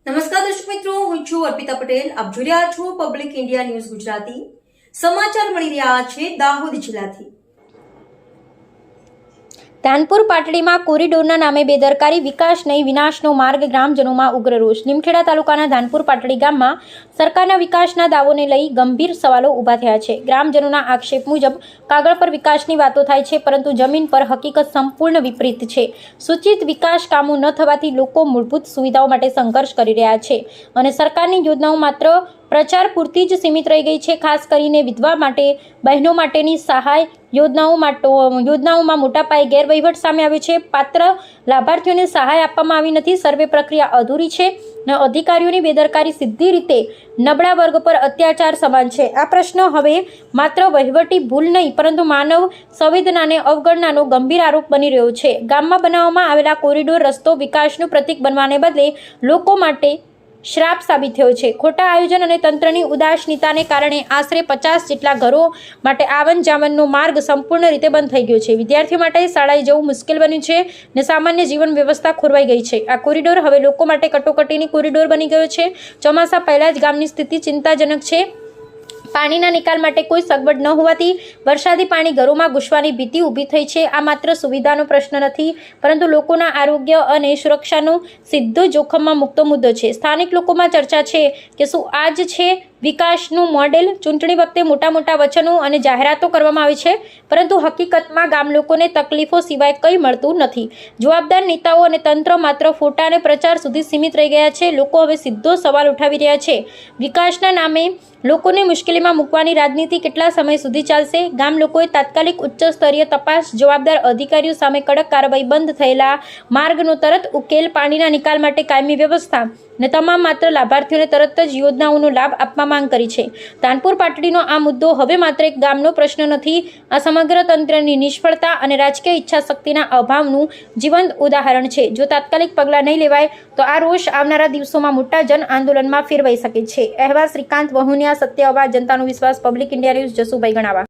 નમસ્કાર દર્શક મિત્રો, હું છું અર્પિતા પટેલ. આપ જોઈ રહ્યા છો પબ્લિક ઇન્ડિયા ન્યૂઝ ગુજરાતી. સમાચાર મળી રહ્યા છે દાહોદ જિલ્લાથી. ધાનપુર પાટડીમાં કોરિડોરના નામે બેદરકારી, વિકાસ નહીં વિનાશનો માર્ગ, ગ્રામજનોમાં ઉગ્ર રોષ. લીમખેડા તાલુકાના ધાનપુર પાટડી ગામમાં સરકારના વિકાસના દાવોને લઈ ગંભીર સવાલો ઊભા થયા છે. ગ્રામજનોના આક્ષેપ મુજબ કાગળ પર વિકાસની વાતો થાય છે, પરંતુ જમીન પર હકીકત સંપૂર્ણ વિપરીત છે. સૂચિત વિકાસ કામો ન થવાથી લોકો મૂળભૂત સુવિધાઓ માટે સંઘર્ષ કરી રહ્યા છે અને સરકારની યોજનાઓ માત્ર પ્રચાર પૂરતી જ સીમિત રહી ગઈ છે. ખાસ કરીને વિધવા માટે, બહેનો માટેની સહાય યોજનાઓમાં મોટા પાયે ગેરવહીવટ સામે આવ્યો છે. પાત્ર લાભાર્થીઓને સહાય આપવામાં આવી નથી. સર્વે પ્રક્રિયા અધૂરી છે અને અધિકારીઓની બેદરકારી સીધી રીતે નબળા વર્ગ પર અત્યાચાર સમાન છે. આ પ્રશ્ન હવે માત્ર વહીવટી ભૂલ નહીં, પરંતુ માનવ સંવેદનાને અવગણનાનો ગંભીર આરોપ બની રહ્યો છે. ગામમાં બનાવવામાં આવેલા કોરિડોર રસ્તો વિકાસનું પ્રતીક બનવાને બદલે લોકો માટે શ્રાપ સાબિત થયો છે. ખોટા આયોજન અને તંત્રની ઉદાસીનતાને કારણે આશરે 50 જેટલા ઘરો માટે આવન જાવનનો માર્ગ સંપૂર્ણ રીતે બંધ થઈ ગયો છે. વિદ્યાર્થીઓ માટે શાળાએ જવું મુશ્કેલ બન્યું છે અને સામાન્ય જીવન વ્યવસ્થા ખોરવાઈ ગઈ છે. આ કોરિડોર હવે લોકો માટે કટોકટીની કોરિડોર બની ગયો છે. ચોમાસા પહેલા જ ગામની સ્થિતિ ચિંતાજનક છે. પાણીના નિકાલ માટે કોઈ સગવડ ન હોવાથી વરસાદી પાણી ઘરોમાં ઘૂસવાની ભીતિ ઊભી થઈ છે. આ માત્ર સુવિધાનો પ્રશ્ન નથી, પરંતુ લોકોના આરોગ્ય અને સુરક્ષાનો સીધો જોખમમાં મૂકતો મુદ્દો છે. સ્થાનિક લોકોમાં ચર્ચા છે કે શું આ જ છે વિકાસનું મોડેલ? ચૂંટણી વખતે મોટા વચનો અને જાહેરાતો કરવામાં આવે છે, પરંતુ હકીકતમાં ગામ લોકોને તકલીફો સિવાય કંઈ મળતું નથી. જવાબદાર નેતાઓ અને તંત્ર માત્ર ફોટા અને પ્રચાર સુધી સીમિત રહી ગયા છે. લોકો હવે સીધો સવાલ ઉઠાવી રહ્યા છે, વિકાસના નામે લોકોને મુશ્કેલીમાં મૂકવાની રાજનીતિ કેટલા સમય સુધી ચાલશે? ગામ લોકોએ તાત્કાલિક ઉચ્ચ સ્તરીય તપાસ, જવાબદાર અધિકારીઓ સામે કડક કાર્યવાહી, બંધ થયેલા માર્ગનો તરત ઉકેલ, પાણીના નિકાલ માટે કાયમી વ્યવસ્થા અને તમામ માત્ર લાભાર્થીઓને તરત જ યોજનાઓનો લાભ આપવા માંગ કરી છે. ધાનપુર પાટડીનો આ મુદ્દો હવે માત્ર એક ગામનો પ્રશ્ન નથી. આ સમગ્ર તંત્રની નિષ્ફળતા અને રાજકીય ઈચ્છાશક્તિના અભાવનું જીવંત ઉદાહરણ છે. જો તાત્કાલિક પગલાં નહીં લેવાય તો આ રોષ આવનારા દિવસોમાં મોટા જન આંદોલનમાં ફેરવાઈ શકે છે. અહેવાલ શ્રીકાંત વહુનિયા, સત્ય અવાજ, જનતાનો વિશ્વાસ, પબ્લિક ઇન્ડિયા ન્યૂઝ, જસુભાઈ ગણાવા.